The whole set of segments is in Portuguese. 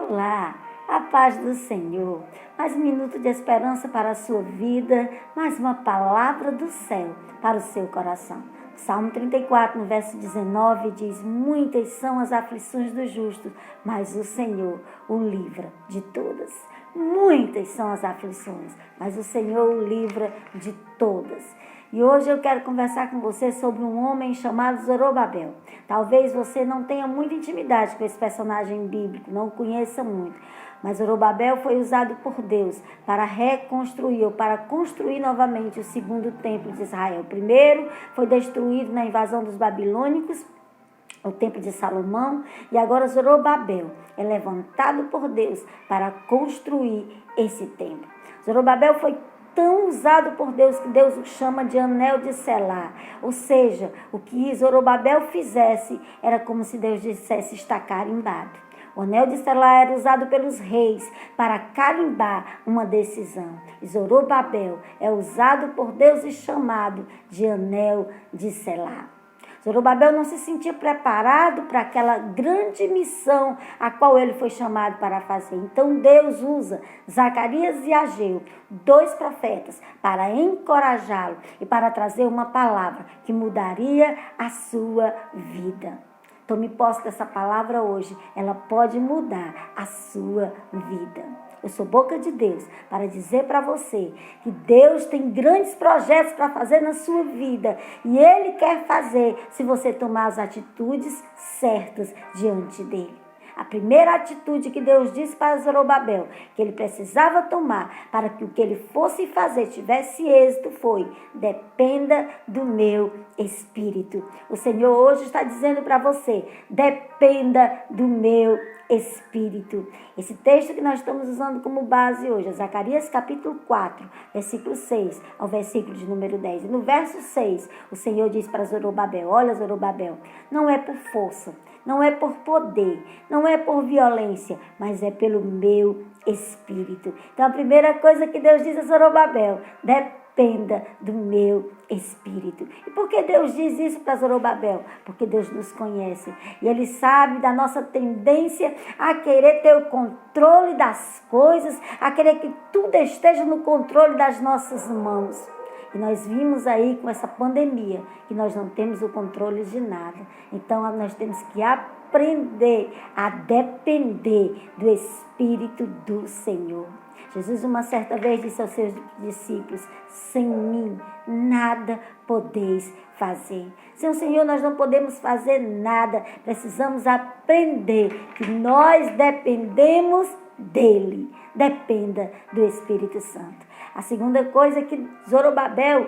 Olá, a paz do Senhor. Mais um minuto de esperança para a sua vida, mais uma palavra do céu para o seu coração. Salmo 34, no verso 19, diz: muitas são as aflições do justo, mas o Senhor o livra de todas. Muitas são as aflições, mas o Senhor o livra de todas. E hoje eu quero conversar com você sobre um homem chamado Zorobabel. Talvez você não tenha muita intimidade com esse personagem bíblico, não o conheça muito. Mas Zorobabel foi usado por Deus para reconstruir ou para construir novamente o segundo templo de Israel. O primeiro foi destruído na invasão dos babilônicos, o templo de Salomão, e agora Zorobabel é levantado por Deus para construir esse templo. Zorobabel foi tão usado por Deus que Deus o chama de anel de selar. Ou seja, o que Zorobabel fizesse era como se Deus dissesse: está carimbado. O anel de selar era usado pelos reis para carimbar uma decisão. E Zorobabel é usado por Deus e chamado de anel de selar. Zorobabel não se sentia preparado para aquela grande missão a qual ele foi chamado para fazer. Então Deus usa Zacarias e Ageu, dois profetas, para encorajá-lo e para trazer uma palavra que mudaria a sua vida. Tome posse dessa palavra hoje, ela pode mudar a sua vida. Eu sou boca de Deus para dizer para você que Deus tem grandes projetos para fazer na sua vida. E Ele quer fazer se você tomar as atitudes certas diante dEle. A primeira atitude que Deus disse para Zorobabel, que ele precisava tomar para que o que ele fosse fazer tivesse êxito, foi: dependa do meu Espírito. O Senhor hoje está dizendo para você: dependa do meu Espírito. Esse texto que nós estamos usando como base hoje é Zacarias capítulo 4, versículo 6 ao versículo de número 10. E no verso 6, o Senhor diz para Zorobabel: olha, Zorobabel, não é por força, não é por poder, não é por violência, mas é pelo meu Espírito. Então a primeira coisa que Deus diz a Zorobabel: dependa do meu Espírito. E por que Deus diz isso para Zorobabel? Porque Deus nos conhece e Ele sabe da nossa tendência a querer ter o controle das coisas, a querer que tudo esteja no controle das nossas mãos. E nós vimos aí com essa pandemia que nós não temos o controle de nada. Então nós temos que aprender a depender do Espírito do Senhor. Jesus uma certa vez disse aos seus discípulos: sem mim nada podeis fazer. Sem o Senhor nós não podemos fazer nada. Precisamos aprender que nós dependemos dEle. Dependa do Espírito Santo. A segunda coisa é que Zorobabel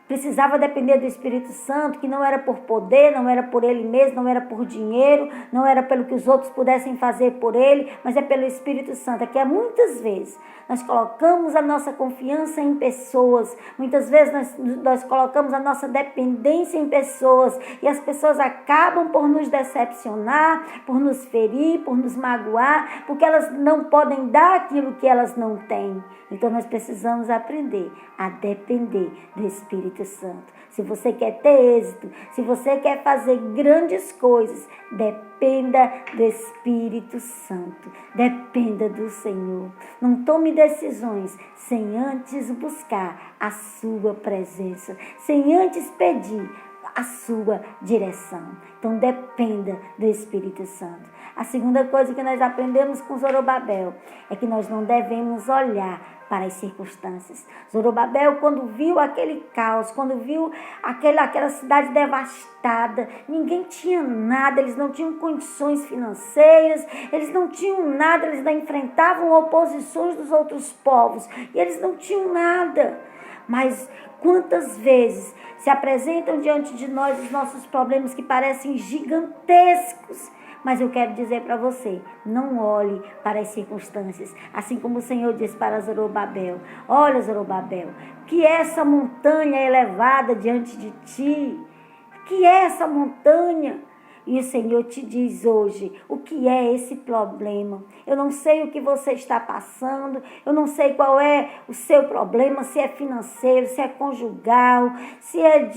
precisava depender do Espírito Santo, que não era por poder, não era por ele mesmo, não era por dinheiro, não era pelo que os outros pudessem fazer por ele, mas é pelo Espírito Santo. É que muitas vezes nós colocamos a nossa confiança em pessoas, muitas vezes nós colocamos a nossa dependência em pessoas, e as pessoas acabam por nos decepcionar, por nos ferir, por nos magoar, porque elas não podem dar aquilo que elas não têm. Então nós precisamos aprender a depender do Espírito Santo. Se você quer ter êxito, se você quer fazer grandes coisas, dependa do Espírito Santo. Dependa do Senhor. Não tome decisões sem antes buscar a sua presença, sem antes pedir a sua direção. Então dependa do Espírito Santo. A segunda coisa que nós aprendemos com Zorobabel é que nós não devemos olhar para as circunstâncias. Zorobabel, quando viu aquele caos, quando viu aquela cidade devastada, ninguém tinha nada, eles não tinham condições financeiras, eles não tinham nada, eles ainda enfrentavam oposições dos outros povos, e eles não tinham nada. Mas quantas vezes se apresentam diante de nós os nossos problemas que parecem gigantescos? Mas eu quero dizer para você: não olhe para as circunstâncias. Assim como o Senhor disse para Zorobabel: olha, Zorobabel, que é essa montanha elevada diante de ti? Que é essa montanha? E o Senhor te diz hoje: o que é esse problema? Eu não sei o que você está passando, eu não sei qual é o seu problema, se é financeiro, se é conjugal, se é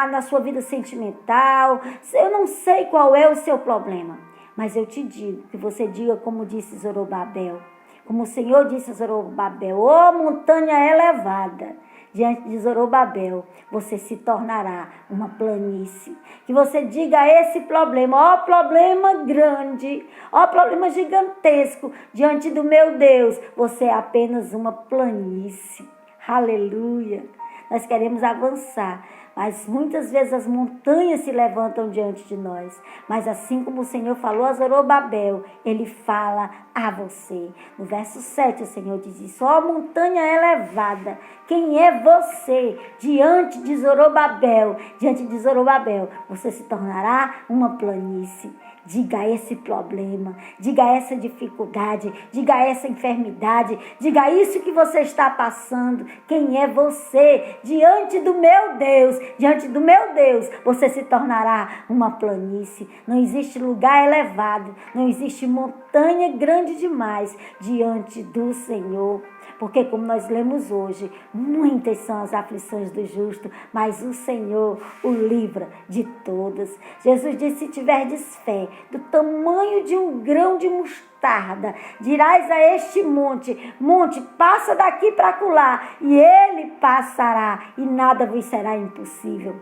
na sua vida sentimental, eu não sei qual é o seu problema. Mas eu te digo, que você diga como disse Zorobabel, como o Senhor disse a Zorobabel: ó montanha elevada, diante de Zorobabel, você se tornará uma planície. Que você diga a esse problema: ó problema grande, ó problema gigantesco, diante do meu Deus, você é apenas uma planície. Aleluia! Nós queremos avançar, mas muitas vezes as montanhas se levantam diante de nós. Mas assim como o Senhor falou a Zorobabel, Ele fala a você. No verso 7 o Senhor diz isso: ó montanha elevada, quem é você diante de Zorobabel? Diante de Zorobabel, você se tornará uma planície. Diga esse problema, diga essa dificuldade, diga essa enfermidade, diga isso que você está passando. Quem é você diante do meu Deus? Diante do meu Deus, você se tornará uma planície. Não existe lugar elevado, não existe montanha grande demais diante do Senhor. Porque como nós lemos hoje, muitas são as aflições do justo, mas o Senhor o livra de todas. Jesus disse: se tiverdes fé do tamanho de um grão de mostarda, dirás a este monte: monte, passa daqui para acolá, e ele passará, e nada vos será impossível.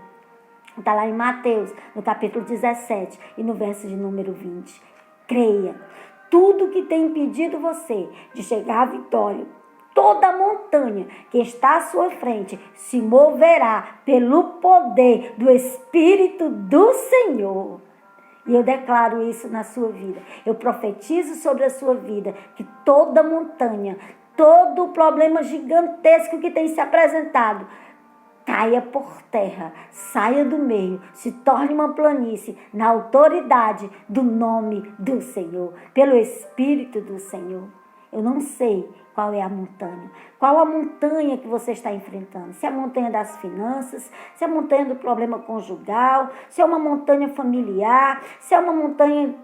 Está lá em Mateus, no capítulo 17 e no verso de número 20. Creia, tudo que tem impedido você de chegar à vitória, toda a montanha que está à sua frente se moverá pelo poder do Espírito do Senhor. E eu declaro isso na sua vida. Eu profetizo sobre a sua vida que toda montanha, todo problema gigantesco que tem se apresentado, caia por terra, saia do meio, se torne uma planície na autoridade do nome do Senhor, pelo Espírito do Senhor. Eu não sei qual é a montanha. Qual a montanha que você está enfrentando? Se é a montanha das finanças, se é a montanha do problema conjugal, se é uma montanha familiar, se é uma montanha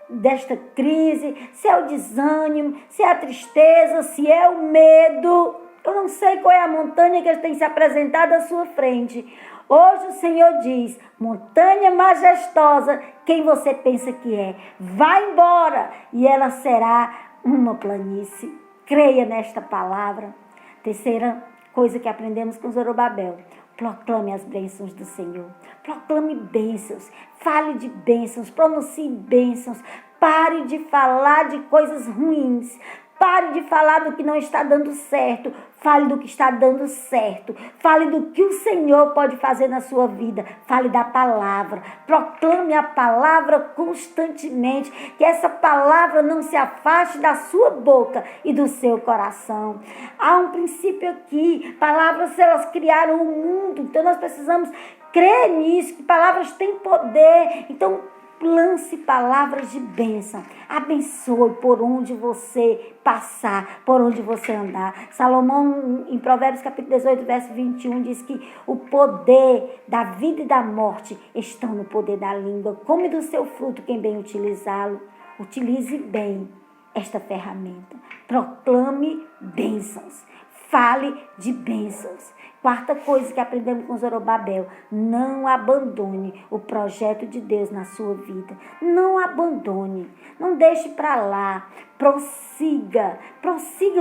desta crise, se é o desânimo, se é a tristeza, se é o medo. Eu não sei qual é a montanha que tem se apresentado à sua frente. Hoje o Senhor diz: montanha majestosa, quem você pensa que é? Vai embora e ela será uma planície. Creia nesta palavra. Terceira coisa que aprendemos com Zorobabel: proclame as bênçãos do Senhor. Proclame bênçãos. Fale de bênçãos. Pronuncie bênçãos. Pare de falar de coisas ruins. Pare de falar do que não está dando certo. Fale do que está dando certo. Fale do que o Senhor pode fazer na sua vida. Fale da palavra. Proclame a palavra constantemente. Que essa palavra não se afaste da sua boca e do seu coração. Há um princípio aqui. Palavras, elas criaram o mundo. Então nós precisamos crer nisso, que palavras têm poder. Então, lance palavras de bênção. Abençoe por onde você passar, por onde você andar. Salomão, em Provérbios capítulo 18, verso 21, diz que o poder da vida e da morte estão no poder da língua. Come do seu fruto quem bem utilizá-lo. Utilize bem esta ferramenta. Proclame bênçãos. Fale de bênçãos. Quarta coisa que aprendemos com Zorobabel: não abandone o projeto de Deus na sua vida. Não abandone, não deixe para lá. Prossiga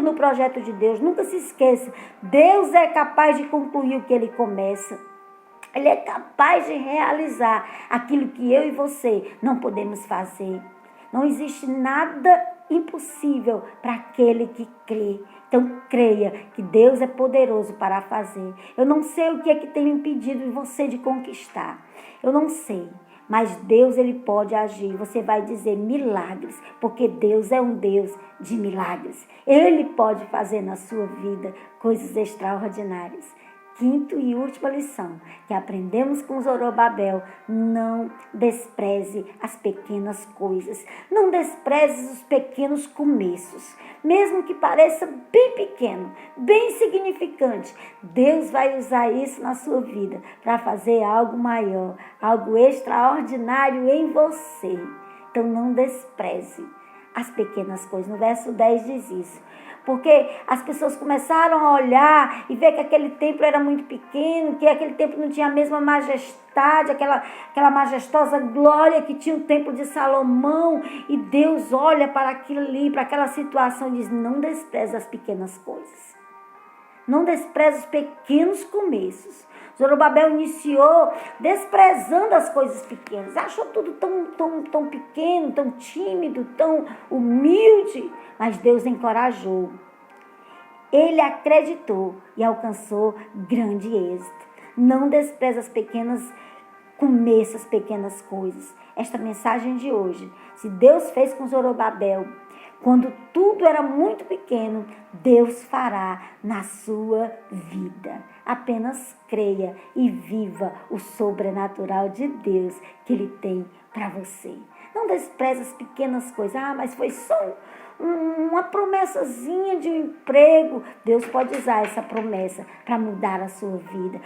no projeto de Deus. Nunca se esqueça, Deus é capaz de concluir o que Ele começa. Ele é capaz de realizar aquilo que eu e você não podemos fazer. Não existe nada impossível para aquele que crê. Então, creia que Deus é poderoso para fazer. Eu não sei o que é que tem impedido você de conquistar. Eu não sei. Mas Deus, Ele pode agir. Você vai dizer milagres, porque Deus é um Deus de milagres. Ele pode fazer na sua vida coisas extraordinárias. Quinta e última lição que aprendemos com Zorobabel: não despreze as pequenas coisas. Não despreze os pequenos começos. Mesmo que pareça bem pequeno, bem insignificante, Deus vai usar isso na sua vida para fazer algo maior, algo extraordinário em você. Então não despreze as pequenas coisas. No verso 10 diz isso. Porque as pessoas começaram a olhar e ver que aquele templo era muito pequeno, que aquele templo não tinha a mesma majestade, aquela majestosa glória que tinha o templo de Salomão. E Deus olha para aquilo ali, para aquela situação e diz: não despreze as pequenas coisas. Não despreze os pequenos começos. Zorobabel iniciou desprezando as coisas pequenas. Achou tudo tão pequeno, tão tímido, tão humilde. Mas Deus encorajou. Ele acreditou e alcançou grande êxito. Não despreze as pequenas começos, as pequenas coisas. Esta mensagem de hoje, se Deus fez com Zorobabel, quando tudo era muito pequeno, Deus fará na sua vida. Apenas creia e viva o sobrenatural de Deus que Ele tem para você. Não despreze as pequenas coisas. Mas foi só uma promessazinha de um emprego. Deus pode usar essa promessa para mudar a sua vida.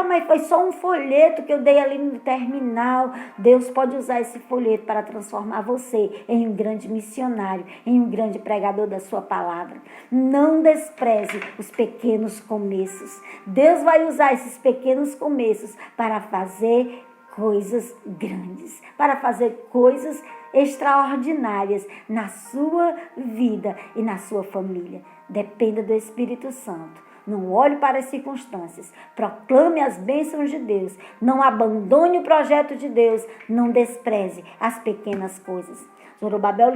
Mas foi só um folheto que eu dei ali no terminal. Deus pode usar esse folheto para transformar você em um grande missionário, em um grande pregador da sua palavra. Não despreze os pequenos começos. Deus vai usar esses pequenos começos para fazer coisas grandes, para fazer coisas extraordinárias na sua vida e na sua família. Dependa do Espírito Santo. Não olhe para as circunstâncias. Proclame as bênçãos de Deus. Não abandone o projeto de Deus. Não despreze as pequenas coisas. Zorobabel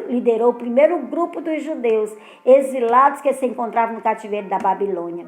liderou o primeiro grupo dos judeus exilados que se encontravam no cativeiro da Babilônia.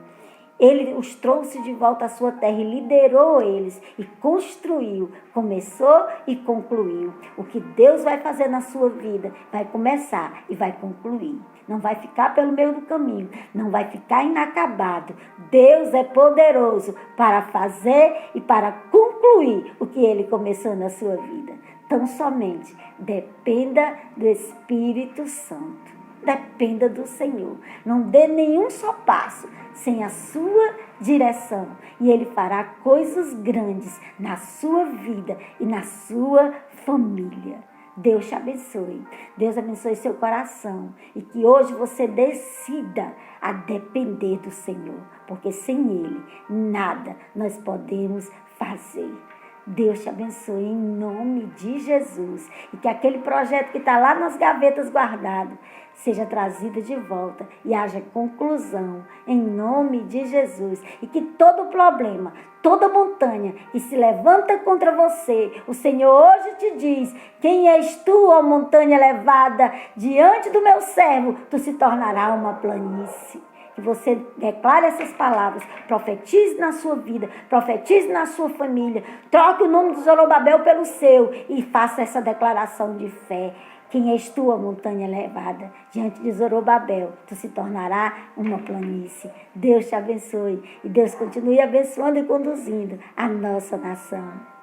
Ele os trouxe de volta à sua terra e liderou eles e construiu, começou e concluiu. O que Deus vai fazer na sua vida vai começar e vai concluir. Não vai ficar pelo meio do caminho, não vai ficar inacabado. Deus é poderoso para fazer e para concluir o que Ele começou na sua vida. Tão somente dependa do Espírito Santo. Dependa do Senhor. Não dê nenhum só passo sem a sua direção. E Ele fará coisas grandes na sua vida e na sua família. Deus te abençoe. Deus abençoe seu coração. E que hoje você decida a depender do Senhor. Porque sem Ele, nada nós podemos fazer. Deus te abençoe em nome de Jesus. E que aquele projeto que está lá nas gavetas guardado seja trazido de volta e haja conclusão em nome de Jesus. E que todo problema, toda montanha que se levanta contra você, o Senhor hoje te diz: quem és tu, ó montanha elevada, diante do meu servo, tu se tornará uma planície. Que você declare essas palavras, profetize na sua vida, profetize na sua família, troque o nome de Zorobabel pelo seu e faça essa declaração de fé. Quem és tu, a montanha elevada, diante de Zorobabel, tu se tornará uma planície. Deus te abençoe e Deus continue abençoando e conduzindo a nossa nação.